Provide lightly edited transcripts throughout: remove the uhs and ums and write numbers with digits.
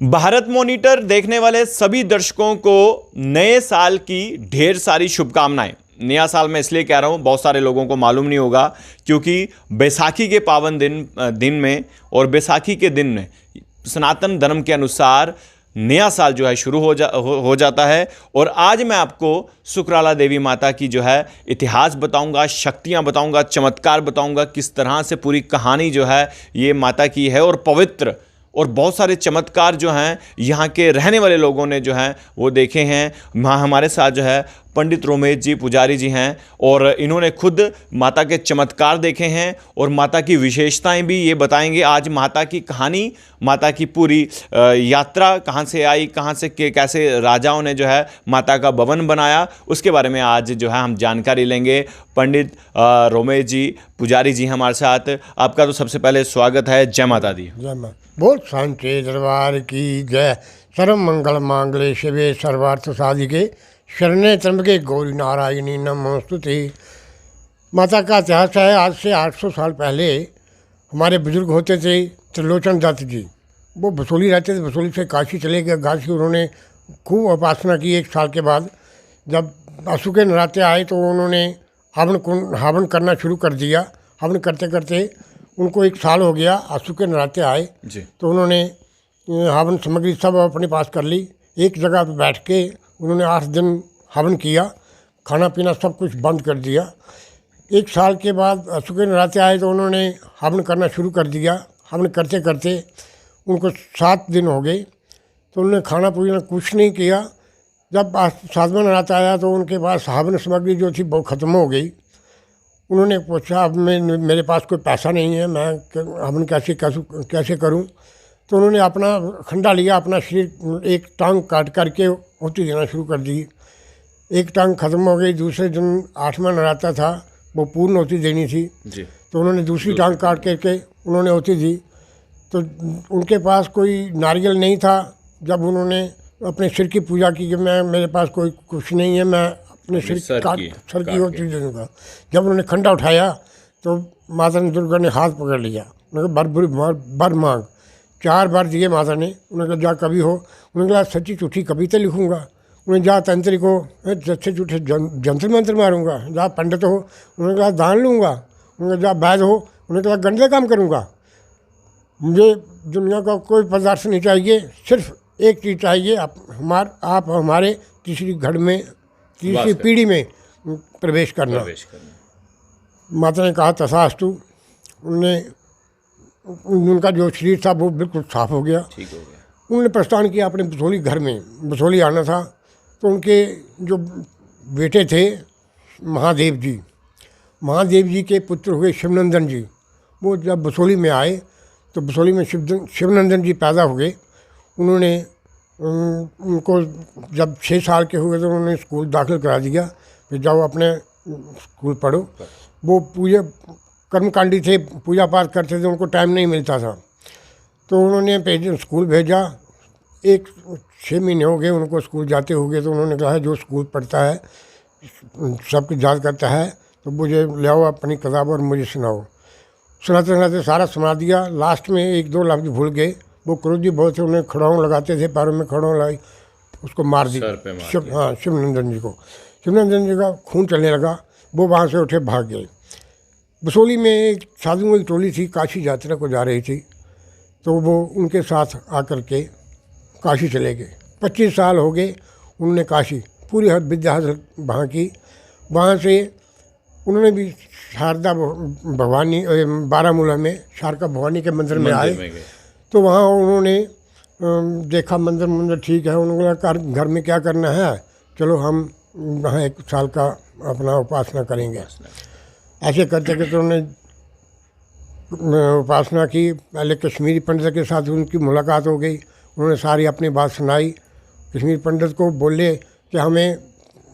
Bharat monitor देखने वाले सभी दर्शकों को नए साल की ढेर सारी शुभकामनाएं। नया साल मैं इसलिए कह रहा हूं, बहुत सारे लोगों को मालूम नहीं होगा क्योंकि बैसाखी के पावन दिन में और बैसाखी के दिन में सनातन धर्म के अनुसार नया साल जो है शुरू हो जाता है। और आज मैं आपको सुकराला देवी माता की जो है इतिहास बताऊंगा, शक्तियां बताऊंगा, चमत्कार बताऊंगा, किस तरह से पूरी कहानी जो है ये माता की है और पवित्र और बहुत सारे चमत्कार जो हैं यहाँ के रहने वाले लोगों ने जो हैं वो देखे हैं। हमारे साथ जो है पंडित रोमेश जी पुजारी जी हैं और इन्होंने खुद माता के चमत्कार देखे हैं और माता की विशेषताएं भी ये बताएंगे। आज माता की कहानी, माता की पूरी यात्रा कहाँ से आई, कहाँ से कैसे राजाओं ने जो है माता का भवन बनाया, उसके बारे में आज जो है हम जानकारी लेंगे। पंडित रोमेश जी पुजारी जी हमारे साथ, आपका तो सबसे पहले स्वागत है। जय माता दी। जय माता। बोल सांचे दरबार की जय। सर्व मंगल मांगले शिवे सर्वार्थ साधिके शरणे त्र्यंबके गौरी नारायणी नमोस्तुते। माता का इतिहास है, आज से 800 साल पहले हमारे बुजुर्ग होते थे त्रिलोचन दत्त जी, वो बसोली रहते थे। बसोली से काशी चले गए। काशी उन्होंने खूब उपासना की। 1 साल के बाद जब असु के नराते आए तो उन्होंने हवन करना शुरू कर दिया। हवन करते करते उनको 1 साल हो गया। आंसू के नराते आए जी। तो उन्होंने हवन सामग्री सब अपने पास कर ली। एक जगह पर बैठ के उन्होंने 8 दिन हवन किया, खाना पीना सब कुछ बंद कर दिया। 1 साल के बाद आंसू के नराते आए तो उन्होंने हवन करना शुरू कर दिया। हवन करते करते उनको 7 दिन हो गए तो उन्होंने खाना पीना कुछ नहीं किया। जब 7वां नराता आया तो उनके पास हवन सामग्री जो थी वो ख़त्म हो गई। उन्होंने पूछा, अब मेरे पास कोई पैसा नहीं है, मैं हवन कैसे करूं। तो उन्होंने अपना खंडा लिया, अपना शरीर एक टांग काट करके होती देना शुरू कर दी। एक टांग खत्म हो गई। दूसरे दिन 8वां नराता था, वो पूर्ण होती देनी थी जी। तो उन्होंने दूसरी टांग काट करके उन्होंने होती दी। तो उनके पास कोई नारियल नहीं था। जब उन्होंने अपने सिर की पूजा की कि मेरे पास कोई कुछ नहीं है, मैं अपने सर की होती दे दूँगा। जब उन्होंने खंडा उठाया तो माता ने दुर्गा ने हाथ पकड़ लिया। उन्होंने बर मांग 4 बार दिए माता ने। उन्होंने कहा, जा कभी हो। उन्होंने कहा, सच्ची झूठी कविता लिखूंगा। उन्हें जा तंत्रिक हो, सच्चे झूठे जंतर मंत्र मारूंगा। जा पंडित हो, उन्होंने कहा दान लूँगा। उन्होंने कहा वैद्य हो, उन्होंने कहा गंदे काम करूँगा। मुझे दुनिया का कोई पदार्थ नहीं चाहिए, सिर्फ एक चीज़ चाहिए, आप हमारे तीसरी पीढ़ी में प्रवेश करना। माता ने कहा तथास्तु। उनका जो शरीर था वो बिल्कुल साफ हो गया। ठीक हो गया। उन्होंने प्रस्थान किया अपने बसोली घर में। बसोली आना था तो उनके जो बेटे थे महादेव जी के पुत्र हुए शिवनंदन जी। वो जब बसोली में आए तो बसोली में शिवनंदन जी पैदा हुए। उन्होंने उनको जब 6 साल के हुए तो उन्होंने स्कूल दाखिल करा दिया, फिर जाओ अपने स्कूल पढ़ो। वो कर्मकांडी थे, पूजा पाठ करते थे, उनको टाइम नहीं मिलता था तो उन्होंने स्कूल भेजा। 6 महीने हो गए उनको स्कूल जाते हुए। तो उन्होंने कहा, जो स्कूल पढ़ता है सबकी याद करता है तो मुझे ले आओ अपनी किताब और मुझे सुनाओ। सुनाते सुनाते सारा सुना दिया। लास्ट में 1-2 लफ्ज़ भूल गए। वो क्रोधी बहुत थे, उन्हें खड़ाऊँ लगाते थे, पैरों में खड़ाऊँ लगाई, उसको मार दी। शिवनंदन जी को। शिवनंदन जी का खून चलने लगा। वो वहाँ से उठे भाग गए। बसोली में एक साधुओं की टोली थी, काशी यात्रा को जा रही थी तो वो उनके साथ आकर के काशी चले गए। 25 साल हो गए उन्होंने काशी पूरी विद्या हासिल वहाँ की। वहाँ से उन्होंने भी शारदा भवानी बारामूला में शारदा भवानी के मंदिर में आए तो वहाँ उन्होंने देखा मंदिर ठीक है। उन्होंने कहा, घर में क्या करना है, चलो हम वहाँ 1 साल का अपना उपासना करेंगे। ऐसे करते करते उन्होंने उपासना की। पहले कश्मीरी पंडित के साथ उनकी मुलाकात हो गई। उन्होंने सारी अपनी बात सुनाई। कश्मीरी पंडित को बोले कि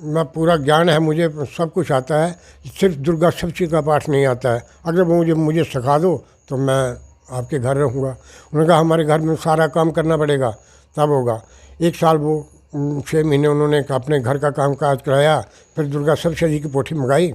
मैं पूरा ज्ञान है, मुझे सब कुछ आता है, सिर्फ दुर्गा सप्तशती का पाठ नहीं आता है। अगर वो मुझे सिखा दो तो मैं आपके घर रहूँगा। उन्होंने कहा, हमारे घर में सारा काम करना पड़ेगा तब होगा। 1 साल वो 6 महीने उन्होंने अपने घर का काम काज कराया। फिर दुर्गा सप्तशती की पोथी मंगाई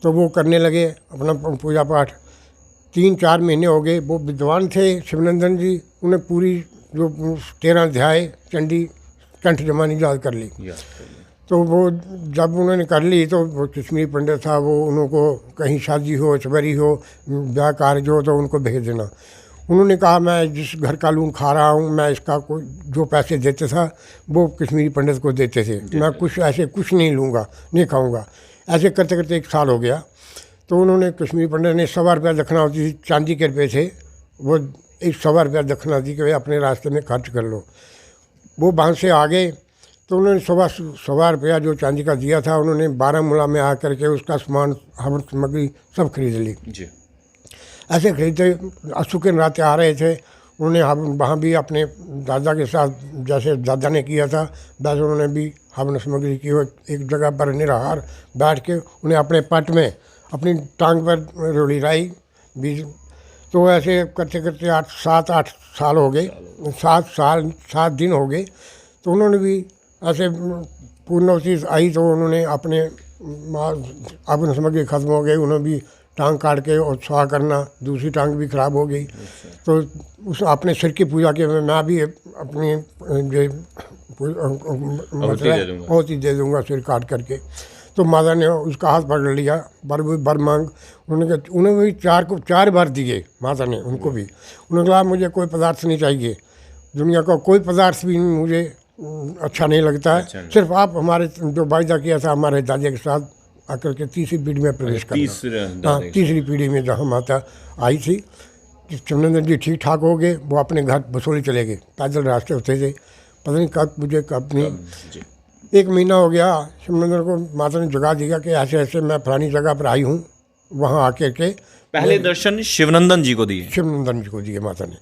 तो वो करने लगे अपना पूजा पाठ। 3-4 महीने हो गए। वो विद्वान थे शिवनंदन जी, उन्हें पूरी जो 13 अध्याय चंडी कंठ जमानी याद कर ली। तो वो जब उन्होंने कर ली तो वो कश्मीरी पंडित था, वो उनको कहीं शादी हो, चबरी हो, ब्याह कार्य हो तो उनको भेज देना। उन्होंने कहा मैं जिस घर का लून खा रहा हूँ, मैं इसका कोई जो पैसे देते था वो कश्मीरी पंडित को देते थे, मैं कुछ नहीं लूँगा, नहीं खाऊँगा। ऐसे करते करते 1 साल हो गया। तो उन्होंने कश्मीरी पंडित ने 1.25 रुपया दक्षिणा होती थी, चांदी के रुपये थे, वो 1.25 रुपया दक्षिणा दी कि भाई अपने रास्ते में खर्च कर लो। वो वहाँ से आ गए तो उन्होंने 1.25 रुपया जो चांदी का दिया था, उन्होंने बारामूला में आकर के उसका सामान, हवन सामग्री सब खरीद ली जी। ऐसे खरीदते अशोक के नराते आ रहे थे, उन्होंने वहाँ भी अपने दादा के साथ जैसे दादा ने किया था वैसे उन्होंने भी हवन सामग्री की। एक जगह पर निराहार बैठ के उन्हें अपने पट में अपनी टांग पर रोली लाई बीज। तो ऐसे करते करते 7-8 साल हो गए, 7 दिन हो गए। तो उन्होंने भी ऐसे पूर्णवती आई तो उन्होंने अपने हवन सामग्री खत्म हो गई, उन्होंने भी टांग काट के और स्वाह करना, दूसरी टांग भी खराब हो गई। तो उस अपने सिर की पूजा के मैं भी अपनी आहुति दे दूँगा सिर काट करके। तो माता ने उसका हाथ पकड़ लिया, बर मांग। उन्होंने भी 4 बार दिए माता ने उनको भी। उन्होंने कहा मुझे कोई पदार्थ नहीं चाहिए, दुनिया का कोई पदार्थ भी मुझे अच्छा नहीं लगता है, सिर्फ आप हमारे जो वायदा किया था हमारे दादा के साथ आकर के तीसरी पीढ़ी में प्रवेश करना। हाँ, तीसरी पीढ़ी में जहाँ माता आई थी। शिवनंदन जी ठीक ठाक हो गए, वो अपने घर बसोली चले गए, पैदल रास्ते होते थे। पता नहीं कब नहीं 1 महीना हो गया, शिवनंदन को माता ने जगा दिया कि ऐसे ऐसे मैं फलानी जगह पर आई हूँ। वहाँ आकर के पहले दर्शन शिवनंदन जी को दिए, शिवनंदन जी को दिए माता ने।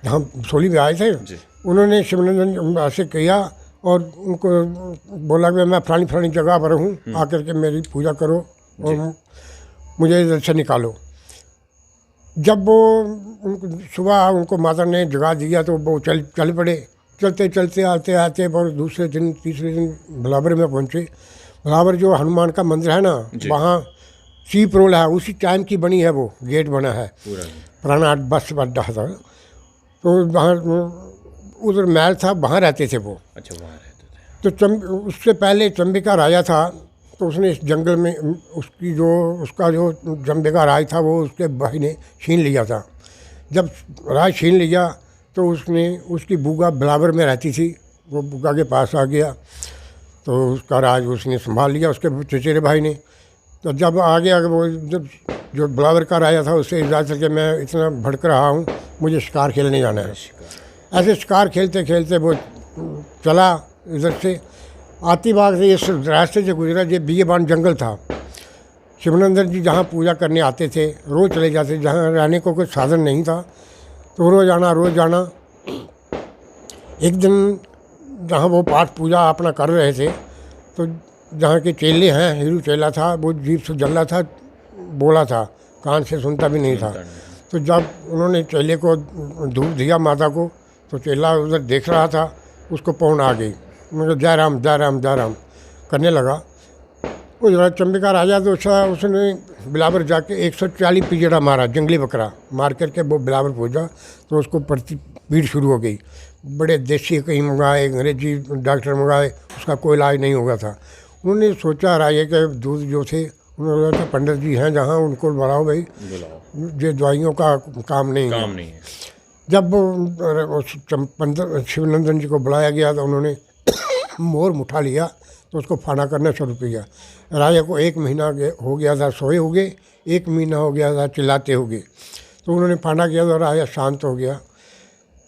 जहाँ बसोली में आए थे उन्होंने शिवनंदन ऐसे किया और उनको बोला कि मैं फलानी जगह पर हूँ, आकर के मेरी पूजा करो और मुझे इधर से निकालो। जब वो सुबह उनको माता ने जगा दिया तो वो चल पड़े। चलते चलते आते आते और दूसरे दिन तीसरे दिन भलावर में पहुँचे। भलावर जो हनुमान का मंदिर है ना, वहाँ सीप रोल है, उसी टाइम की बनी है, वो गेट बना है, पुराना बस अड्डा था। तो वहाँ उधर महल था, वहाँ रहते थे वो। अच्छा, वहाँ रहते थे। तो उससे पहले चंबिका राजा था, तो उसने इस जंगल में उसका जो चंबिका राज था वो उसके भाई ने छीन लिया था। जब राज छीन लिया तो उसकी बुआ बिलावर में रहती थी, वो बुआ के पास आ गया तो उसका राज उसने संभाल लिया, उसके चचेरे भाई ने। तो जब आ गया वो, जब जो बिलावर का राजा था उससे इजाज़त के मैं इतना भड़क रहा हूँ, मुझे शिकार खेलने जाना है। ऐसे शिकार खेलते खेलते वो चला इधर से, आती बाग से इस रास्ते से गुजरा। ये बियबान जंगल था। शिवनंदन जी जहाँ पूजा करने आते थे रोज़ चले जाते, जहाँ रहने को कोई साधन नहीं था तो रोज़ जाना। एक दिन जहाँ वो पाठ पूजा अपना कर रहे थे तो जहाँ के चेले हैं, हीरू चेला था, वो जीभ से जल्ला था, बोला था, कान से सुनता भी नहीं था। तो जब उन्होंने चेले को धूप दिया माता को, तो चेला उधर देख रहा था, उसको पौन आ गई। मतलब जय राम जय राम जय राम करने लगा। वो जरा चंबिका राजा तो उसने बिलावर जाके 140 पिजड़ा मारा, जंगली बकरा मार करके वो बिलावर पहुंचा तो उसको पीड़ शुरू हो गई। बड़े देसी कहीं मंगाए, अंग्रेजी डॉक्टर मंगाए, उसका कोई इलाज नहीं होगा था। उन्होंने सोचा राजा के दूध जो थे, उन्होंने कहा पंडित जी हैं जहाँ, उनको बुलाओ भाई, ये दवाइयों का काम नहीं है। जब शिवनंदन जी को बुलाया गया तो उन्होंने मोर मुठा लिया तो उसको फाना करना शुरू किया। राजा को 1 महीना हो गया था सोए हो गए, 1 महीना हो गया था चिल्लाते हो गए। तो उन्होंने फाना किया तो राजा शांत हो गया।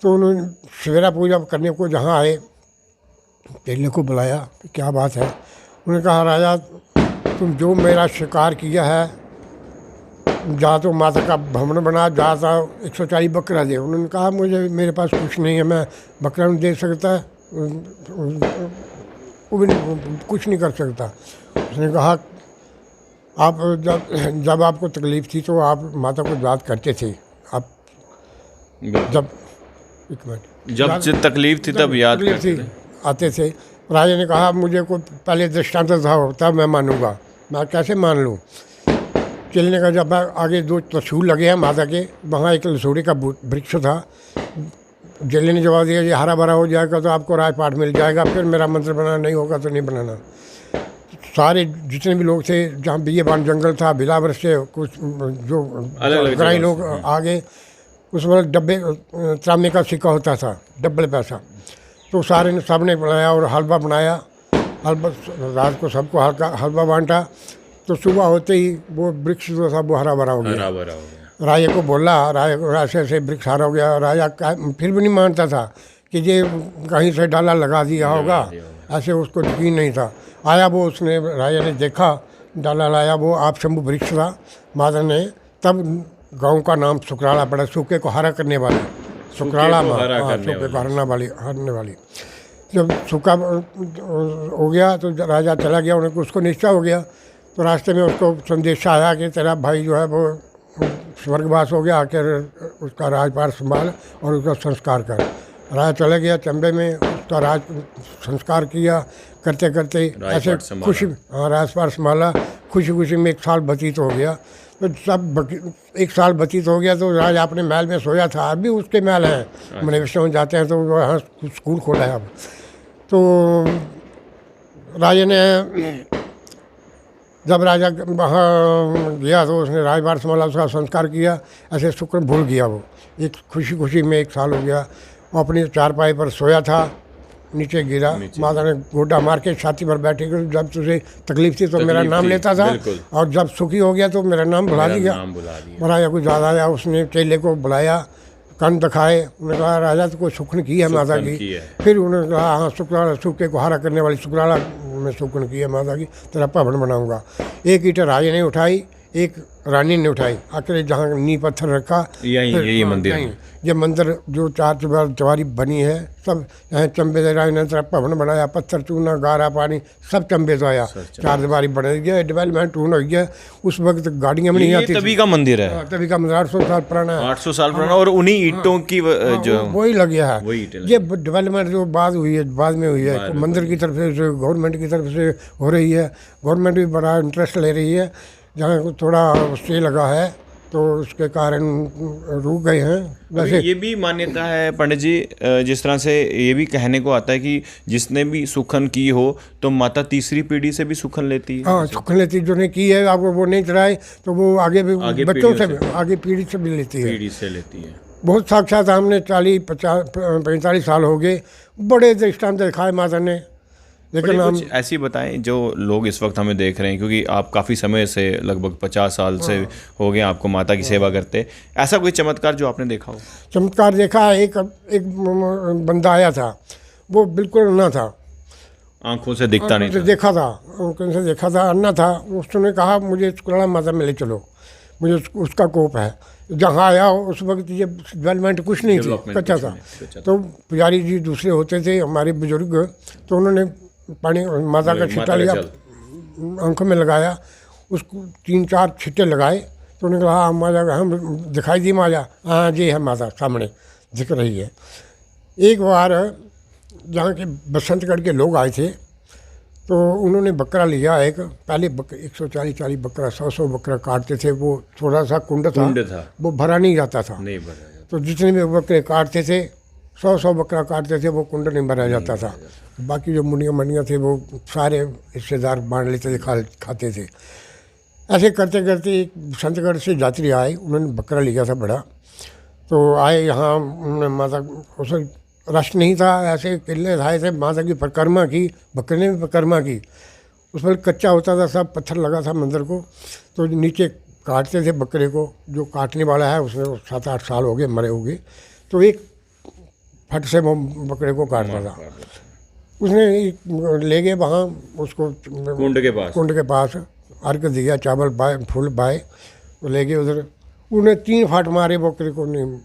तो उन्होंने सवेरा पूजा करने को जहाँ आए, चेले को बुलाया, क्या बात है? उन्होंने कहा राजा तुम जो मेरा शिकार किया है, जा तो माता का भवन बना, जा तो 140 बकरा दे। उन्होंने कहा मेरे पास कुछ नहीं है, मैं बकरा नहीं दे सकता, वो भी कुछ नहीं कर सकता। उसने कहा आप जब आपको तकलीफ़ थी तो आप माता को याद करते थे, आप जब तकलीफ़ थी तब याद करते थे, आते थे। राजा ने कहा मुझे कोई पहले दृष्टांत था मैं मानूंगा, मैं कैसे मान लूँ? चलने का जब आगे 2 त्रिशूल लगे हैं माता के, वहाँ एक लसोड़ी का वृक्ष था, जेले ने जवाब दिया, ये हरा भरा हो जाएगा तो आपको राजपाट मिल जाएगा, फिर मेरा मंदिर बनाना, नहीं होगा तो नहीं बनाना। सारे जितने भी लोग थे, जहाँ बियबान जंगल था, बिलावर से कुछ जो ग्रामीण लोग आ गए, उस वक्त डब्बे तांबे का सिक्का होता था, डबल पैसा, तो सारे ने सबने बनाया और हलवा बनाया। हलवा रात को सबको हलवा बांटा, तो सुबह होते ही वो वृक्ष जो था वो हरा भरा हो गया। राजा को बोला, राजा से वृक्ष हरा हो गया। राजा फिर भी नहीं मानता था कि ये कहीं से डाला लगा दिया होगा, ऐसे उसको यकीन नहीं था। आया वो, उसने राजा ने देखा डाला लाया, वो आप शंभु वृक्ष था। माता ने तब गांव का नाम सुकराला पड़ा, सूखे को हरा करने वाली, सुकराला माँ, सूखे को हरने वाली। जब सूखा हो गया तो राजा चला गया, उन्हें उसको निश्चय हो गया। तो रास्ते में उसको संदेश आया कि तेरा भाई जो है वो स्वर्गवास हो गया, आकर उसका राजपाट संभाल और उसका संस्कार कर। राजा चला गया चंबे में, उसका राज संस्कार किया। करते करते ऐसे खुशी, राजपाट संभाला, खुशी खुशी में 1 साल व्यतीत हो गया। तो सब 1 साल व्यतीत हो गया तो राजा अपने महल में सोया था। अभी उसके महल हैं, मनेश्वर में जाते हैं तो वहाँ स्कूल खोला है अब। तो राजा ने, जब राजा वहाँ गया तो उसने राजपाट संभाला, उसका संस्कार किया। ऐसे शुक्र भूल गया वो, एक खुशी खुशी में 1 साल हो गया। वो अपनी चारपाई पर सोया था, नीचे गिरा, माता ने गोटा मार के छाती पर बैठी, जब तुझे तकलीफ थी तो मेरा नाम लेता था, और जब सुखी हो गया तो मेरा नाम भुला दिया। राजा को याद आया, उसने चेले को बुलाया, कान दिखाए, उन्होंने कहा राजा तो कोई सुखन की है माता की। फिर उन्होंने कहा हाँ, शुक्राला, सूखे को हरा करने वाली शुक्राला में सुखन की है माता की, तेरा भवन बनाऊंगा। 1 ईंट राजा ने उठाई, 1 रानी ने उठाई, आखिर जहाँ नींव पत्थर रखा, यही मंदिर, ये मंदिर जो 4 चवारी बनी है, सब यहाँ चंबे से राजा ने तेरा भवन बनाया, पत्थर चूना गारा पानी सब चंबे से आया, 4 दीवारी बन गया, डेवलपमेंट हो गया। उस वक्त गाड़ियाँ भी नहीं आती, तभी का मंदिर है, तभी का मंदिर 800 साल पुराना है, 800 साल पुराना, और उन्हीं ईंटों की जो वही लग गया है। ये डेवलपमेंट जो बाद हुई है, बाद में हुई है, मंदिर की तरफ से, गवर्नमेंट की तरफ से हो रही है। गवर्नमेंट भी बड़ा इंटरेस्ट ले रही है, जहाँ थोड़ा स्टे लगा है तो उसके कारण रुक गए हैं। वैसे ये भी मान्यता है पंडित जी, जिस तरह से ये भी कहने को आता है कि जिसने भी सुखन की हो तो माता तीसरी पीढ़ी से भी सुखन लेती है। हाँ, सुखन लेती, जो ने की है आपको वो नहीं चलाए तो वो आगे भी बच्चों से, आगे पीढ़ी से भी लेती है, पीढ़ी से लेती है। बहुत साक्षात हमने 40-45 साल हो गए, बड़े दृष्टांत दिखाए माता ने। लेकिन कुछ ऐसी बताएं जो लोग इस वक्त हमें देख रहे हैं, क्योंकि आप काफ़ी समय से, लगभग 50 साल से हो गए आपको माता की सेवा करते, ऐसा कोई चमत्कार जो आपने देखा हो? चमत्कार देखा है, एक बंदा आया था, वो बिल्कुल अन्ना था, आंखों से दिखता नहीं था, देखा था, आंखों से देखा था, अन्ना था। उसने कहा मुझे शुक्राला माता में ले चलो, मुझे उसका कोप है। जहाँ आया उस वक्त ये डेवलपमेंट कुछ नहीं थी, कच्चा था। तो पुजारी जी दूसरे होते थे हमारे बुजुर्ग, तो उन्होंने पानी माता का छिट्टा लिया, आंखों में लगाया, उसको 3-4 छिट्टे लगाए, तो उन्होंने कहा हाँ माता, हम दिखाई दी माता, हाँ जी है माता सामने दिख रही है। एक बार जहाँ के बसंतगढ़ के लोग आए थे तो उन्होंने बकरा लिया एक, पहले 140 बकरा, 100 बकरा काटते थे। वो थोड़ा सा कुंड था, वो भरा नहीं जाता था, तो जितने भी बकरे काटते थे, 100 बकरा काटते थे, वो कुंड नहीं भरा जाता था। बाकी जो मुंडियाँ मंडियाँ थे वो सारे रिश्तेदार बांट लेते थे, खाते थे। ऐसे करते करते एक बसंतगढ़ से यात्री आए, उन्होंने बकरा लिया था बड़ा, तो आए यहाँ, उन्होंने माता, उसे रश नहीं था, ऐसे किले आए थे, माता की परिक्रमा की, बकरे ने भी परिक्रमा की। उस पर कच्चा होता था, सब पत्थर लगा था मंदिर को, तो नीचे काटते थे बकरे को। जो काटने वाला है उसने 7-8 साल हो गए मरे हो गए, तो एक फट से वो बकरे को काटता था। उसने ले गए वहाँ, उसको कुंड के पास अर्घ दिया, चावल बाए, फूल बाए, तो ले गए उधर। उन्हें 3 फाट मारे बकरे को, नहीं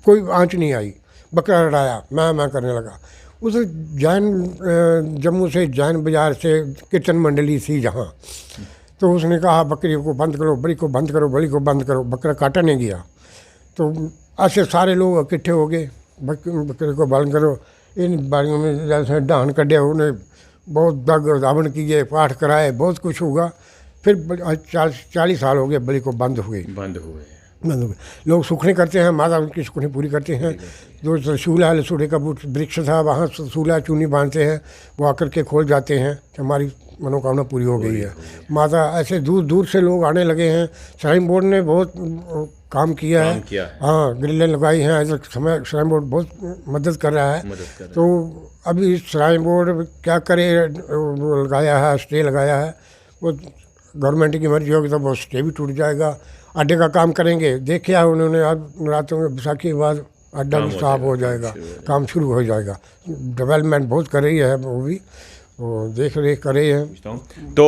कोई आँच नहीं आई, बकरा लड़ाया, मैं करने लगा। उस जैन, जम्मू से जैन बाज़ार से कीर्तन मंडली थी जहाँ, तो उसने कहा बकरी को बंद करो, बलि को बंद करो, बलि को बंद करो। बकरा काटा नहीं गया, तो ऐसे सारे लोग इकट्ठे हो गए, बकरे को बंद करो। इन बारियों में जैसे डान कढ़े, उन्हें बहुत दग रावण किए, पाठ कराए, बहुत कुछ हुआ। फिर 40 साल हो गए बलि को बंद हुए। बंद हो गए। लोग सुखने करते हैं, माता उनकी सुखने पूरी करते हैं। जो त्रिशूल है, लसूड़े का वृक्ष था, वहाँ सूला चूनी बांधते हैं, वो आकर के खोल जाते हैं कि हमारी मनोकामना पूरी हो गई है। माता ऐसे दूर दूर से लोग आने लगे हैं। श्राइन बोर्ड ने बहुत काम किया है। हाँ, ग्रिलें लगाई हैं। ऐसे समय श्राइन बोर्ड बहुत मदद कर रहा है। तो अभी श्राइन बोर्ड क्या करे, वो लगाया है, स्टे लगाया है। वो गवर्नमेंट की मर्जी होगी तो वो स्टे भी टूट जाएगा। अड्डे का काम करेंगे, देखा है उन्होंने, अब रातों में बैसाखी के बाद अड्डा भी साफ हो जाएगा, काम शुरू हो जाएगा। डेवलपमेंट बहुत कर रही है वो भी, वो देख रेख कर रही है। तो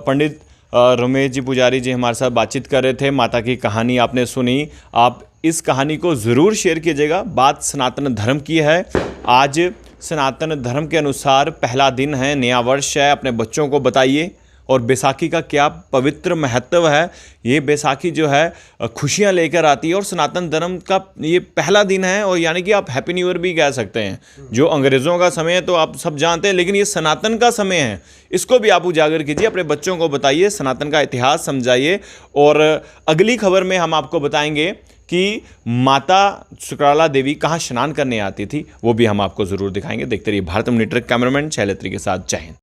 पंडित रमेश जी पुजारी जी हमारे साथ बातचीत कर रहे थे। माता की कहानी आपने सुनी। आप इस कहानी को ज़रूर शेयर कीजिएगा। बात सनातन धर्म की है। आज सनातन धर्म के अनुसार पहला दिन है, नया वर्ष है। अपने बच्चों को बताइए। और बैसाखी का क्या पवित्र महत्व है। ये बैसाखी जो है खुशियाँ लेकर आती है और सनातन धर्म का ये पहला दिन है। और यानी कि आप हैप्पी न्यू ईयर भी कह सकते हैं। जो अंग्रेज़ों का समय है तो आप सब जानते हैं, लेकिन ये सनातन का समय है। इसको भी आप उजागर कीजिए, अपने बच्चों को बताइए, सनातन का इतिहास समझाइए। और अगली खबर में हम आपको बताएंगे कि माता सुकराला देवी कहाँ स्नान करने आती थी, वो भी हम आपको ज़रूर दिखाएंगे। देखते रहिए भारत मॉनिटर, कैमरामैन शैलेत्री के साथ। जय हिंद।